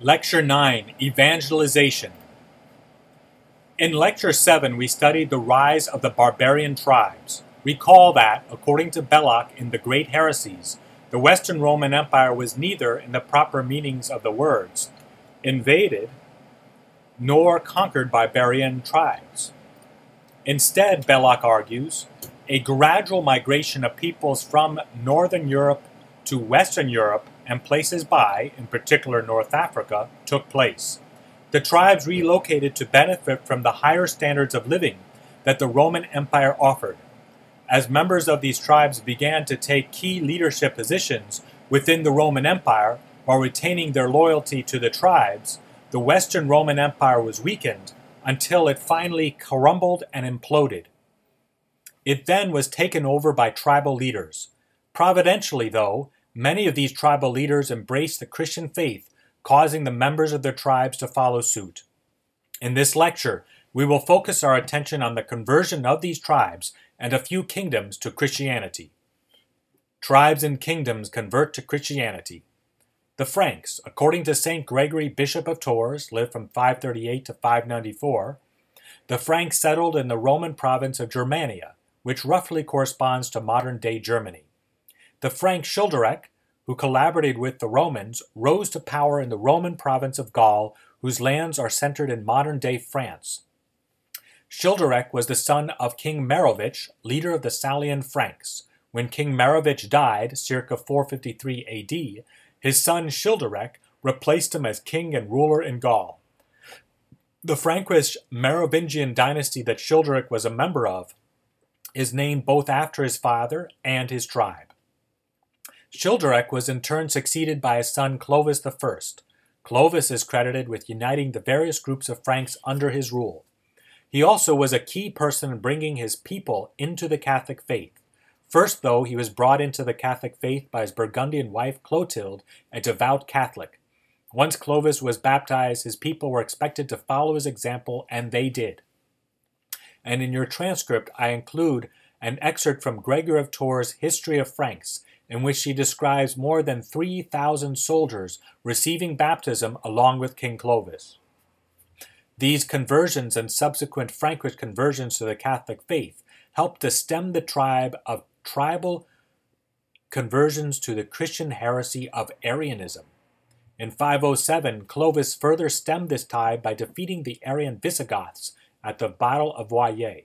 Lecture 9, Evangelization. In Lecture 7, we studied the rise of the barbarian tribes. Recall that, according to Belloc in The Great Heresies, the Western Roman Empire was neither, in the proper meanings of the words, invaded nor conquered barbarian tribes. Instead, Belloc argues, a gradual migration of peoples from Northern Europe to Western Europe and places by, in particular North Africa, took place. The tribes relocated to benefit from the higher standards of living that the Roman Empire offered. As members of these tribes began to take key leadership positions within the Roman Empire while retaining their loyalty to the tribes, the Western Roman Empire was weakened until it finally crumbled and imploded. It then was taken over by tribal leaders. Providentially, though, many of these tribal leaders embraced the Christian faith, causing the members of their tribes to follow suit. In this lecture, we will focus our attention on the conversion of these tribes and a few kingdoms to Christianity. Tribes and kingdoms convert to Christianity. The Franks, according to St. Gregory, Bishop of Tours, lived from 538 to 594, the Franks settled in the Roman province of Germania, which roughly corresponds to modern-day Germany. The Frank Childeric, who collaborated with the Romans, rose to power in the Roman province of Gaul, whose lands are centered in modern-day France. Childeric was the son of King Merovich, leader of the Salian Franks. When King Merovich died, circa 453 AD, his son Childeric replaced him as king and ruler in Gaul. The Frankish Merovingian dynasty that Childeric was a member of is named both after his father and his tribe. Childeric was in turn succeeded by his son Clovis I. Clovis is credited with uniting the various groups of Franks under his rule. He also was a key person in bringing his people into the Catholic faith. First, though, he was brought into the Catholic faith by his Burgundian wife Clotilde, a devout Catholic. Once Clovis was baptized, his people were expected to follow his example, and they did. And in your transcript, I include an excerpt from Gregory of Tours' History of Franks, in which he describes more than 3,000 soldiers receiving baptism along with King Clovis. These conversions and subsequent Frankish conversions to the Catholic faith helped to stem the tribe of tribal conversions to the Christian heresy of Arianism. In 507, Clovis further stemmed this tide by defeating the Arian Visigoths at the Battle of Noyers.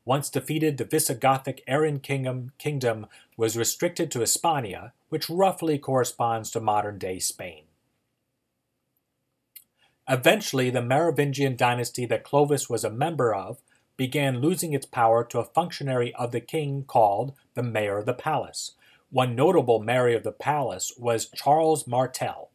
Once defeated, the Visigothic Arian kingdom was restricted to Hispania, which roughly corresponds to modern-day Spain. Eventually, the Merovingian dynasty that Clovis was a member of began losing its power to a functionary of the king called the Mayor of the Palace. One notable Mayor of the Palace was Charles Martel.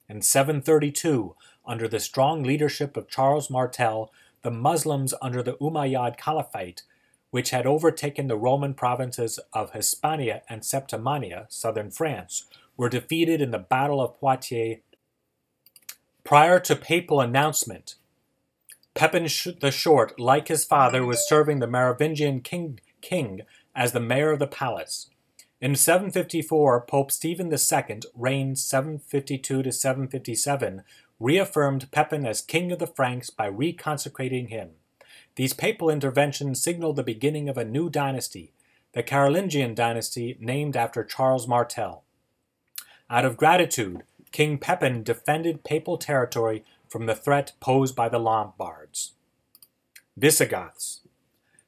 In 732, under the strong leadership of Charles Martel, the Muslims under the Umayyad Caliphate, which had overtaken the Roman provinces of Hispania and Septimania, southern France, were defeated in the Battle of Poitiers. Prior to papal announcement, Pepin the Short, like his father, was serving the Merovingian king as the mayor of the palace. In 754, Pope Stephen II, reigned 752 to 757, reaffirmed Pepin as king of the Franks by reconsecrating him. These papal interventions signaled the beginning of a new dynasty, the Carolingian dynasty named after Charles Martel. Out of gratitude, King Pepin defended papal territory from the threat posed by the Lombards. Visigoths.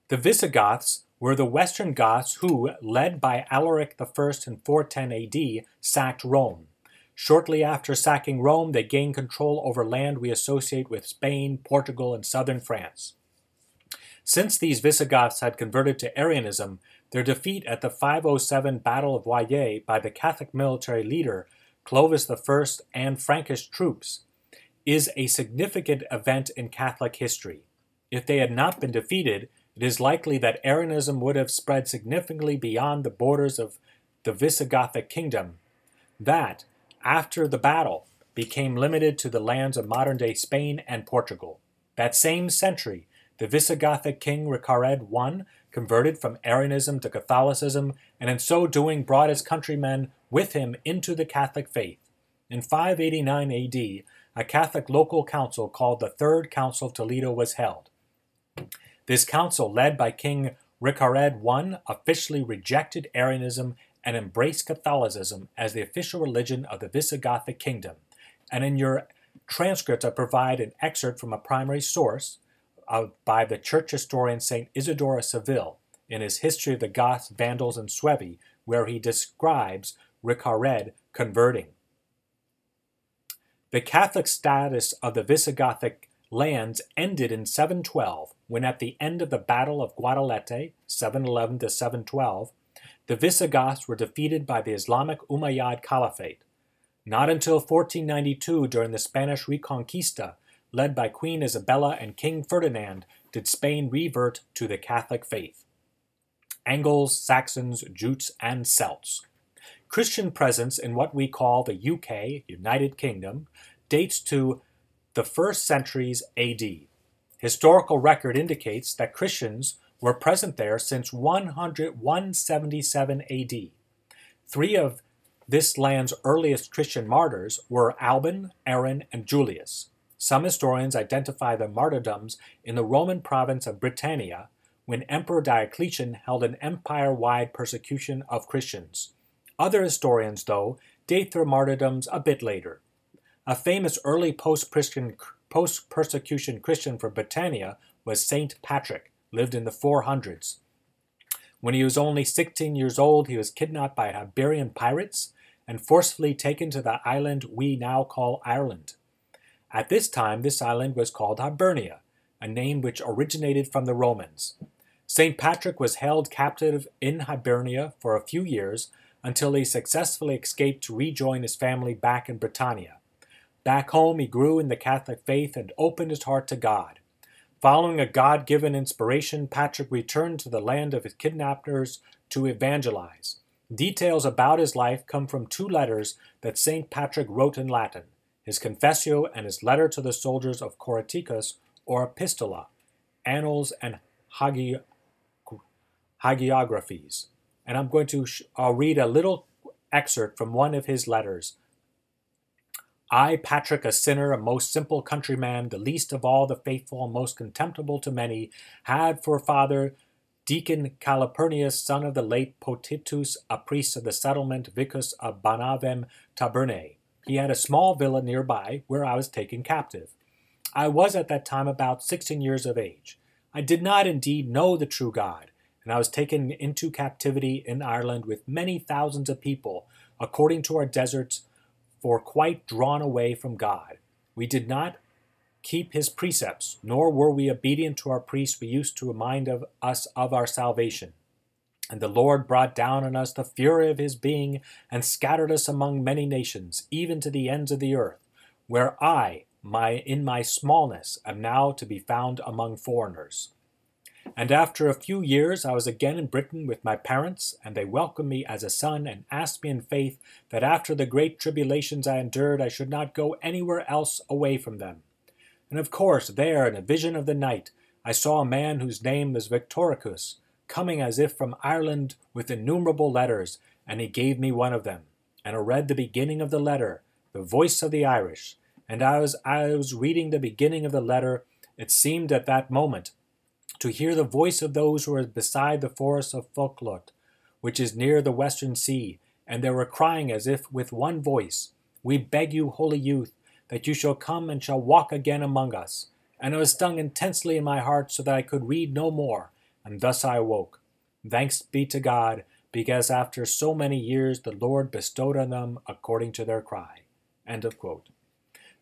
The Visigoths were the Western Goths who, led by Alaric I in 410 AD, sacked Rome. Shortly after sacking Rome, they gained control over land we associate with Spain, Portugal, and southern France. Since these Visigoths had converted to Arianism, their defeat at the 507 Battle of Noyers by the Catholic military leader Clovis I and Frankish troops is a significant event in Catholic history. If they had not been defeated, it is likely that Arianism would have spread significantly beyond the borders of the Visigothic kingdom, that, after the battle, became limited to the lands of modern-day Spain and Portugal. That same century, the Visigothic king Recared I converted from Arianism to Catholicism, and in so doing brought his countrymen with him into the Catholic faith. In 589 AD, a Catholic local council called the Third Council of Toledo was held. This council, led by King Ricared I, officially rejected Arianism and embraced Catholicism as the official religion of the Visigothic kingdom. And in your transcript, I provide an excerpt from a primary source by the church historian St. Isidore of Seville in his History of the Goths, Vandals, and Suevi, where he describes Ricared converting. The Catholic status of the Visigothic lands ended in 712, when at the end of the Battle of Guadalete, 711 to 712, the Visigoths were defeated by the Islamic Umayyad Caliphate. Not until 1492, during the Spanish Reconquista, led by Queen Isabella and King Ferdinand, did Spain revert to the Catholic faith. Angles, Saxons, Jutes, and Celts. Christian presence in what we call the UK, United Kingdom, dates to the 1st centuries AD. Historical record indicates that Christians were present there since 177 AD. Three of this land's earliest Christian martyrs were Alban, Aaron, and Julius. Some historians identify the martyrdoms in the Roman province of Britannia, when Emperor Diocletian held an empire-wide persecution of Christians. Other historians, though, date their martyrdoms a bit later. A famous early post-persecution Christian from Britannia was Saint Patrick, lived in the 400s. When he was only 16 years old, he was kidnapped by Iberian pirates and forcefully taken to the island we now call Ireland. At this time, this island was called Hibernia, a name which originated from the Romans. St. Patrick was held captive in Hibernia for a few years until he successfully escaped to rejoin his family back in Britannia. Back home, he grew in the Catholic faith and opened his heart to God. Following a God-given inspiration, Patrick returned to the land of his kidnappers to evangelize. Details about his life come from two letters that St. Patrick wrote in Latin, his Confessio and his letter to the soldiers of Coryticus, or Epistola, Annals and Hagiographies. And I'm going to read a little excerpt from one of his letters. I, Patrick, a sinner, a most simple countryman, the least of all the faithful and most contemptible to many, had for father Deacon Calpurnius, son of the late Potitus, a priest of the settlement Vicus of Banavem Tabernae. He had a small villa nearby where I was taken captive. I was at that time about 16 years of age. I did not indeed know the true God, and I was taken into captivity in Ireland with many thousands of people, according to our deserts, for quite drawn away from God. We did not keep his precepts, nor were we obedient to our priests who used to remind us of our salvation. And the Lord brought down on us the fury of his being, and scattered us among many nations, even to the ends of the earth, where I, in my smallness, am now to be found among foreigners. And after a few years I was again in Britain with my parents, and they welcomed me as a son, and asked me in faith that after the great tribulations I endured I should not go anywhere else away from them. And of course there, in a vision of the night, I saw a man whose name was Victoricus, coming as if from Ireland with innumerable letters, and he gave me one of them. And I read the beginning of the letter, the voice of the Irish. And as I was reading the beginning of the letter, it seemed at that moment to hear the voice of those who were beside the forest of Folklot, which is near the western sea, and they were crying as if with one voice, We beg you, holy youth, that you shall come and shall walk again among us. And I was stung intensely in my heart so that I could read no more, and thus I awoke. Thanks be to God, because after so many years the Lord bestowed on them according to their cry. End of quote.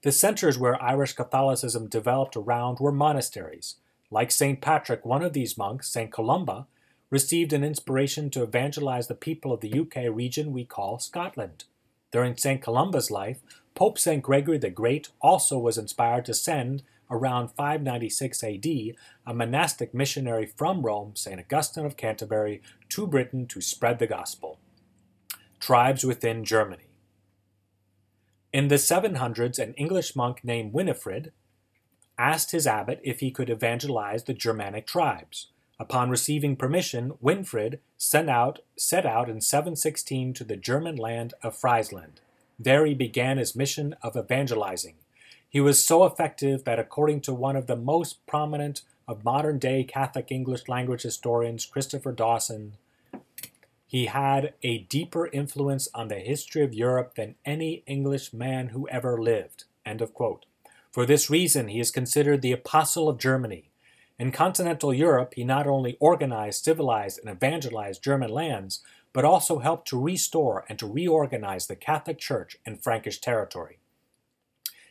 The centers where Irish Catholicism developed around were monasteries. Like St. Patrick, one of these monks, St. Columba, received an inspiration to evangelize the people of the UK region we call Scotland. During St. Columba's life, Pope St. Gregory the Great also was inspired to send, around 596 AD, a monastic missionary from Rome, St. Augustine of Canterbury, to Britain to spread the gospel. Tribes within Germany. In the 700s, an English monk named Winifred asked his abbot if he could evangelize the Germanic tribes. Upon receiving permission, Winfrid set out in 716 to the German land of Friesland. There he began his mission of evangelizing. He was so effective that, according to one of the most prominent of modern-day Catholic English language historians, Christopher Dawson, he had a deeper influence on the history of Europe than any English man who ever lived. End of quote. For this reason, he is considered the apostle of Germany. In continental Europe, he not only organized, civilized, and evangelized German lands, but also helped to restore and to reorganize the Catholic Church in Frankish territory.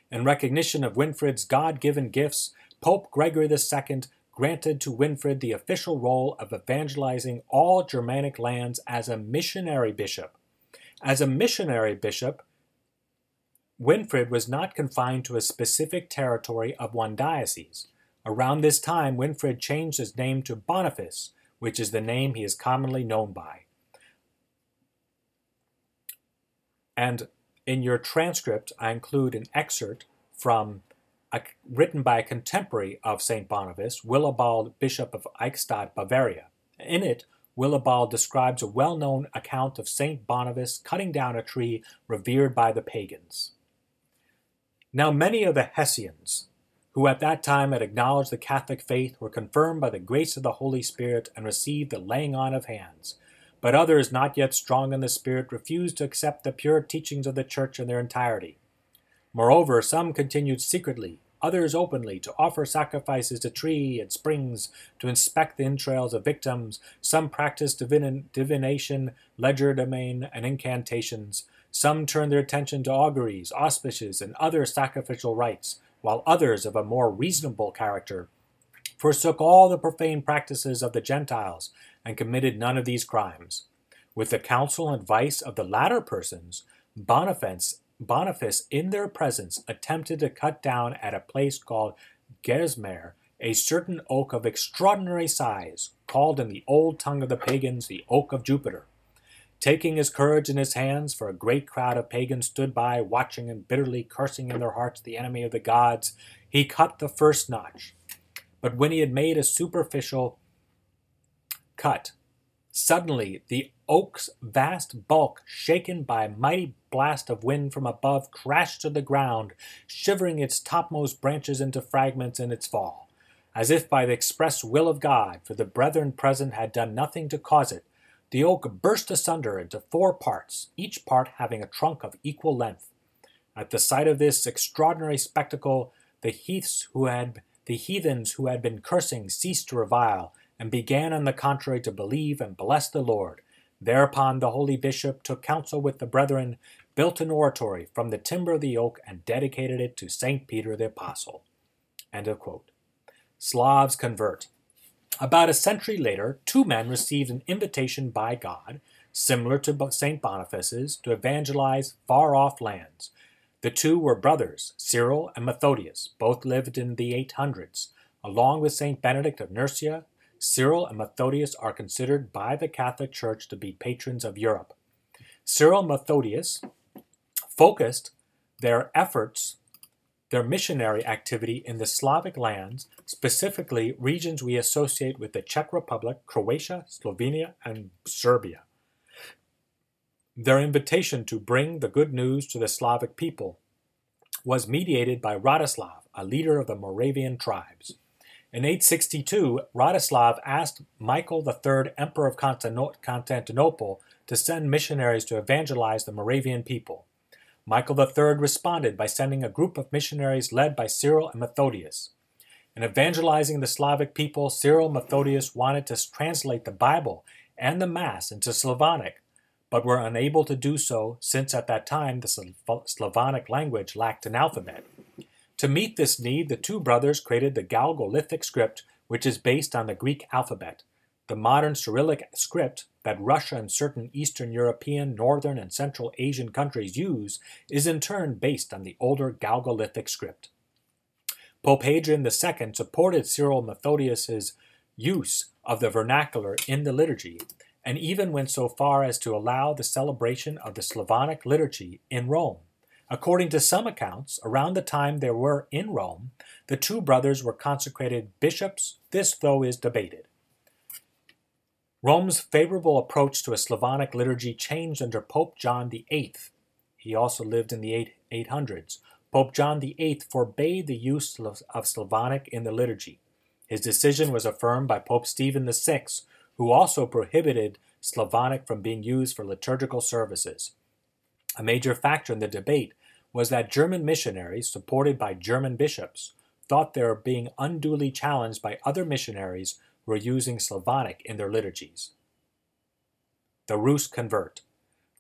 In recognition of Winfrid's God-given gifts, Pope Gregory II granted to Winfrid the official role of evangelizing all Germanic lands as a missionary bishop. As a missionary bishop, Winfrid was not confined to a specific territory of one diocese. Around this time, Winfrid changed his name to Boniface, which is the name he is commonly known by. And in your transcript, I include an excerpt written by a contemporary of St. Boniface, Willibald, Bishop of Eichstätt, Bavaria. In it, Willibald describes a well-known account of St. Boniface cutting down a tree revered by the pagans. Now many of the Hessians, who at that time had acknowledged the Catholic faith, were confirmed by the grace of the Holy Spirit and received the laying on of hands. But others, not yet strong in the Spirit, refused to accept the pure teachings of the Church in their entirety. Moreover, some continued secretly, others openly, to offer sacrifices to trees and springs, to inspect the entrails of victims. Some practiced divination, legerdemain, and incantations. Some turned their attention to auguries, auspices, and other sacrificial rites, while others, of a more reasonable character, forsook all the profane practices of the Gentiles and committed none of these crimes. With the counsel and advice of the latter persons, Boniface, in their presence, attempted to cut down at a place called Gersmer a certain oak of extraordinary size, called in the old tongue of the pagans the Oak of Jupiter. Taking his courage in his hands, for a great crowd of pagans stood by, watching and bitterly cursing in their hearts the enemy of the gods, he cut the first notch. But when he had made a superficial cut, suddenly the oak's vast bulk, shaken by a mighty blast of wind from above, crashed to the ground, shivering its topmost branches into fragments in its fall, as if by the express will of God, for the brethren present had done nothing to cause it. The oak burst asunder into 4 parts, each part having a trunk of equal length. At the sight of this extraordinary spectacle, the heathens who had been cursing ceased to revile, and began on the contrary to believe and bless the Lord. Thereupon the holy bishop took counsel with the brethren, built an oratory from the timber of the oak, and dedicated it to St. Peter the Apostle. End of quote. Slavs convert. About a century later, 2 men received an invitation by God, similar to St. Boniface's, to evangelize far-off lands. The 2 were brothers, Cyril and Methodius. Both lived in the 800s. Along with St. Benedict of Nursia, Cyril and Methodius are considered by the Catholic Church to be patrons of Europe. Cyril and Methodius focused their missionary activity in the Slavic lands, specifically regions we associate with the Czech Republic, Croatia, Slovenia, and Serbia. Their invitation to bring the good news to the Slavic people was mediated by Radoslav, a leader of the Moravian tribes. In 862, Radoslav asked Michael III, Emperor of Constantinople, to send missionaries to evangelize the Moravian people. Michael III responded by sending a group of missionaries led by Cyril and Methodius. In evangelizing the Slavic people, Cyril and Methodius wanted to translate the Bible and the Mass into Slavonic, but were unable to do so since at that time the Slavonic language lacked an alphabet. To meet this need, the 2 brothers created the Galgolithic script, which is based on the Greek alphabet. The modern Cyrillic script that Russia and certain Eastern European, Northern, and Central Asian countries use is in turn based on the older Galgolithic script. Pope Hadrian II supported Cyril Methodius' use of the vernacular in the liturgy, and even went so far as to allow the celebration of the Slavonic liturgy in Rome. According to some accounts, around the time they were in Rome, the 2 brothers were consecrated bishops. This, though, is debated. Rome's favorable approach to a Slavonic liturgy changed under Pope John VIII. He also lived in the 800s. Pope John VIII forbade the use of Slavonic in the liturgy. His decision was affirmed by Pope Stephen VI, who also prohibited Slavonic from being used for liturgical services. A major factor in the debate was that German missionaries, supported by German bishops, thought they were being unduly challenged by other missionaries who were using Slavonic in their liturgies. The Rus convert.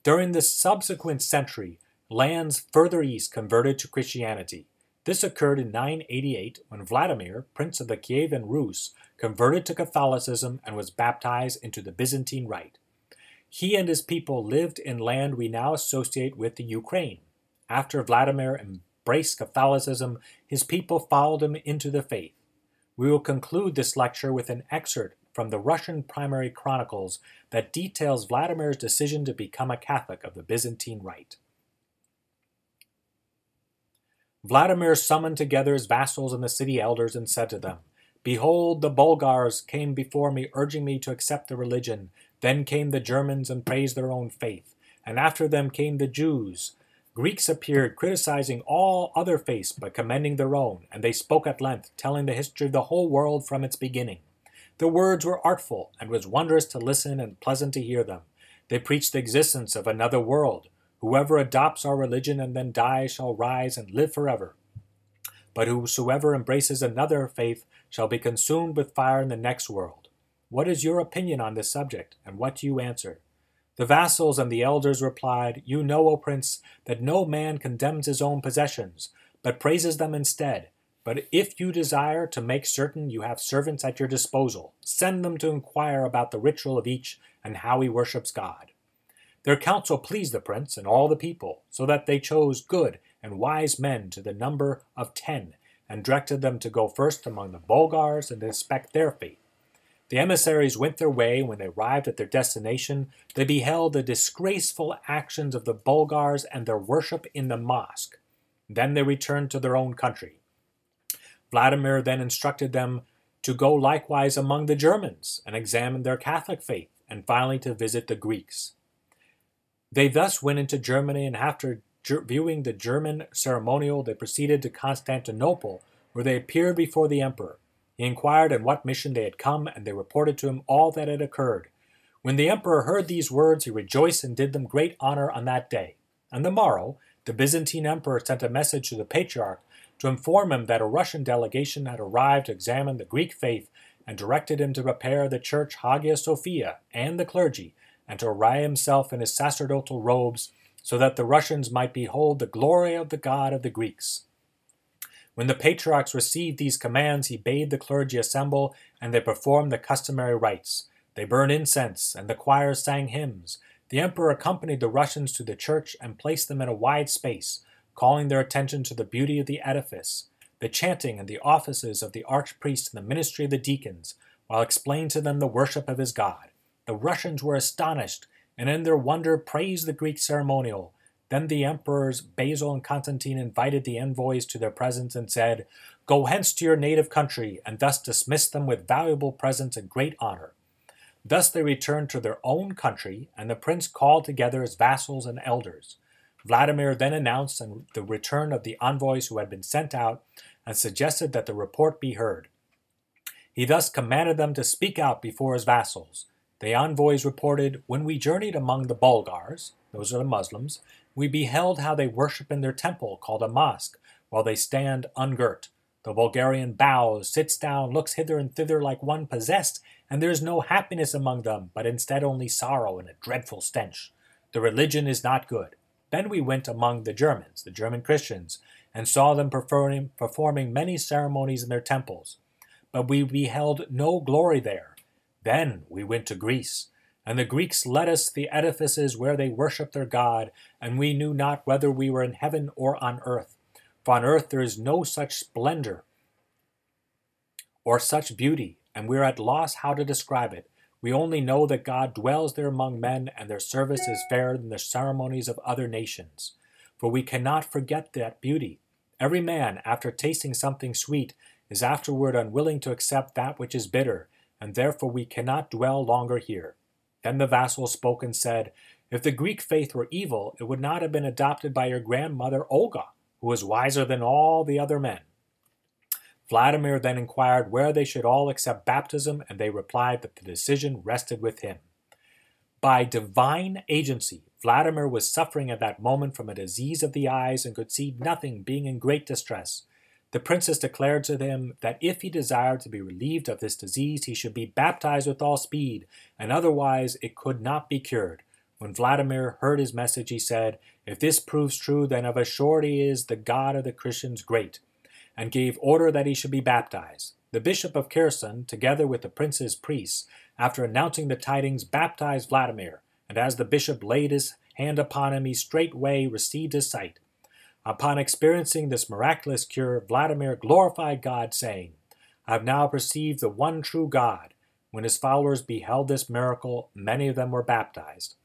During the subsequent century, lands further east converted to Christianity. This occurred in 988 when Vladimir, Prince of the Kievan Rus, converted to Catholicism and was baptized into the Byzantine Rite. He and his people lived in land we now associate with the Ukraine. After Vladimir embraced Catholicism, his people followed him into the faith. We will conclude this lecture with an excerpt from the Russian Primary Chronicles that details Vladimir's decision to become a Catholic of the Byzantine Rite. Vladimir summoned together his vassals and the city elders and said to them, "Behold, the Bulgars came before me, urging me to accept the religion. Then came the Germans and praised their own faith. And after them came the Jews. Greeks appeared, criticizing all other faiths but commending their own, and they spoke at length, telling the history of the whole world from its beginning. The words were artful, and was wondrous to listen and pleasant to hear them. They preached the existence of another world. Whoever adopts our religion and then dies shall rise and live forever. But whosoever embraces another faith shall be consumed with fire in the next world. What is your opinion on this subject, and what do you answer?" The vassals and the elders replied, "You know, O prince, that no man condemns his own possessions, but praises them instead. But if you desire to make certain you have servants at your disposal, send them to inquire about the ritual of each and how he worships God." Their counsel pleased the prince and all the people, so that they chose good and wise men to the number of 10, and directed them to go first among the Bulgars and to inspect their faith. The emissaries went their way, and when they arrived at their destination, they beheld the disgraceful actions of the Bulgars and their worship in the mosque. Then they returned to their own country. Vladimir then instructed them to go likewise among the Germans and examine their Catholic faith, and finally to visit the Greeks. They thus went into Germany, and after viewing the German ceremonial, they proceeded to Constantinople, where they appeared before the emperor. He inquired on what mission they had come, and they reported to him all that had occurred. When the emperor heard these words, he rejoiced and did them great honor on that day. On the morrow, the Byzantine emperor sent a message to the patriarch to inform him that a Russian delegation had arrived to examine the Greek faith, and directed him to prepare the church Hagia Sophia and the clergy, and to array himself in his sacerdotal robes, so that the Russians might behold the glory of the God of the Greeks. When the patriarchs received these commands, he bade the clergy assemble, and they performed the customary rites. They burned incense, and the choirs sang hymns. The emperor accompanied the Russians to the church and placed them in a wide space, calling their attention to the beauty of the edifice, the chanting and the offices of the archpriest and the ministry of the deacons, while explained to them the worship of his God. The Russians were astonished, and in their wonder praised the Greek ceremonial. Then the emperors Basil and Constantine invited the envoys to their presence and said, "Go hence to your native country," and thus dismissed them with valuable presents and great honor. Thus they returned to their own country, and the prince called together his vassals and elders. Vladimir then announced the return of the envoys who had been sent out, and suggested that the report be heard. He thus commanded them to speak out before his vassals. The envoys reported, "When we journeyed among the Bulgars," those are the Muslims, "we beheld how they worship in their temple, called a mosque, while they stand ungirt. The Bulgarian bows, sits down, looks hither and thither like one possessed, and there is no happiness among them, but instead only sorrow and a dreadful stench. The religion is not good." Then we went among the Germans, the German Christians, and saw them performing many ceremonies in their temples. But we beheld no glory there. Then we went to Greece, and the Greeks led us to the edifices where they worship their God, and we knew not whether we were in heaven or on earth. For on earth there is no such splendor or such beauty, and we are at loss how to describe it. We only know that God dwells there among men, and their service is fairer than the ceremonies of other nations. For we cannot forget that beauty. Every man, after tasting something sweet, is afterward unwilling to accept that which is bitter, and therefore we cannot dwell longer here. Then the vassal spoke and said, "If the Greek faith were evil, it would not have been adopted by your grandmother Olga, who who was wiser than all the other men. Vladimir then inquired where they should all accept baptism, and they replied that the decision rested with him. By divine agency, Vladimir was suffering at that moment from a disease of the eyes and could see nothing, being in great distress. The princess declared to him that if he desired to be relieved of this disease, he should be baptized with all speed, and otherwise it could not be cured. When Vladimir heard his message, he said, "If this proves true, then of a surety is the God of the Christians great," and gave order that he should be baptized. The Bishop of Kherson, together with the prince's priests, after announcing the tidings, baptized Vladimir, and as the bishop laid his hand upon him, he straightway received his sight. Upon experiencing this miraculous cure, Vladimir glorified God, saying, "I have now perceived the one true God." When his followers beheld this miracle, many of them were baptized.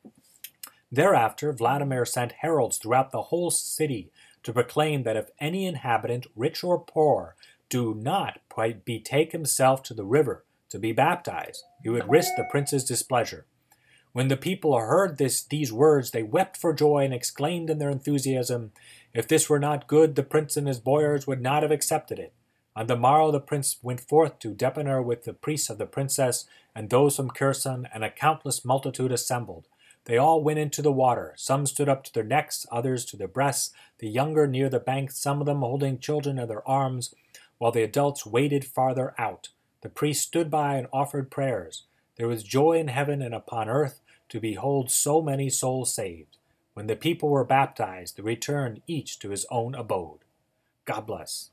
Thereafter, Vladimir sent heralds throughout the whole city to proclaim that if any inhabitant, rich or poor, do not betake himself to the river to be baptized, he would risk the prince's displeasure. When the people heard these words, they wept for joy and exclaimed in their enthusiasm, "If this were not good, the prince and his boyars would not have accepted it." On the morrow the prince went forth to Depiner with the priests of the princess and those from Kherson, and a countless multitude assembled. They all went into the water. Some stood up to their necks, others to their breasts, the younger near the bank, some of them holding children in their arms, while the adults waded farther out. The priest stood by and offered prayers. There was joy in heaven and upon earth to behold so many souls saved. When the people were baptized, they returned each to his own abode. God bless.